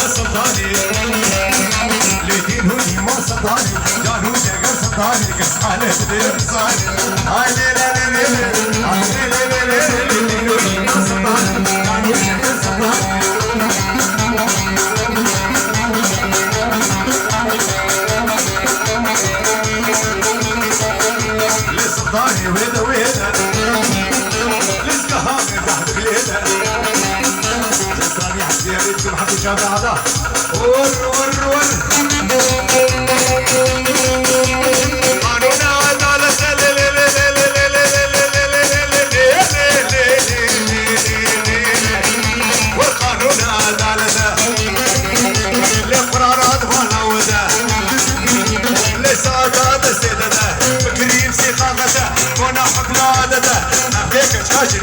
سلطاني لدين هوني ما سلطاني جانو جاقر سلطاني كسحانة دير صاني هاي ليلة ليلة هاي ليلة ليلة لدين هوني ما سلطاني جانو جاقر سلطاني لسلطاني ويدا ويدا لسكهاني تحت بليدا لسلطاني حسي يريدكم حتى شابه هذا ور ور ور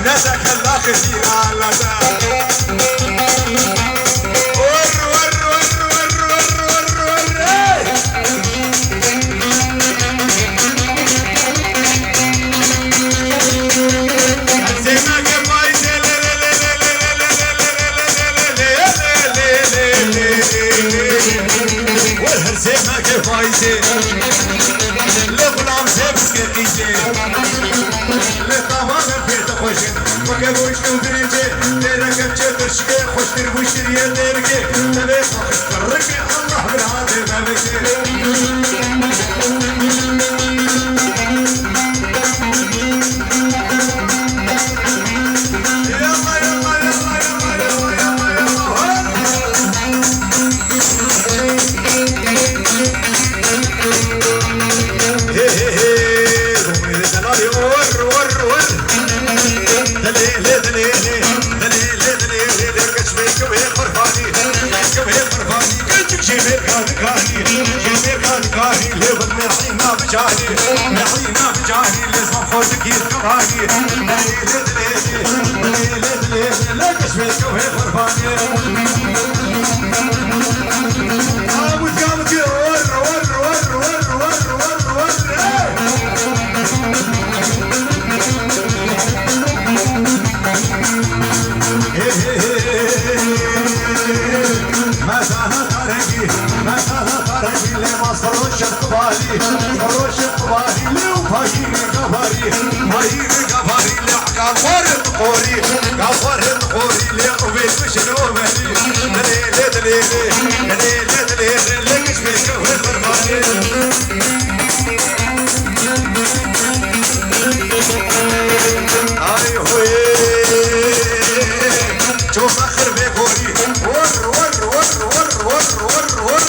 الناس خلا خسير على ور ور ور ور ور ور ور زينا كفايز والهرسيمة كفايز لغلام سيبس كتيجي وكبوش نودريجي تيرك بجدرشكي خوش تربوشتر يديركي تليس وخش تركي الله بالعادي مالكي نحينا بجاهي لازم خوتك يذكراني لا كشفك وهي غرباني وتقامك ور ور ور ور ور ور ور ما ساها طريقي ما ساها طريقي لما صروش القبالي صروش القبالي لو فايني قبالي فايني قبالي لعقافر القوري قافر القوري لقبيل مشنو مالي دليلي دليلي دليلي دليلي لكش بيك وغرباني هاي هوي شوف اخر بيكوري ور ور ور ور ور ور ور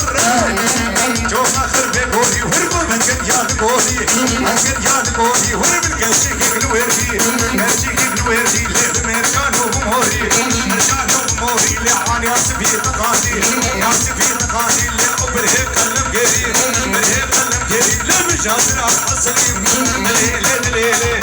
شوف اخر بيكوري ورقو من قد ياد كوري من قد ياد كوري ورب الكشيك الوردي كشيك الوردي ليه مرجانو بمهوري مرجانو بمهوري لعوان يا سفير تقاني يا سفير تقاني لأبره قلب قري بره قلب قري لمجازر على الحصري دليلي دليلي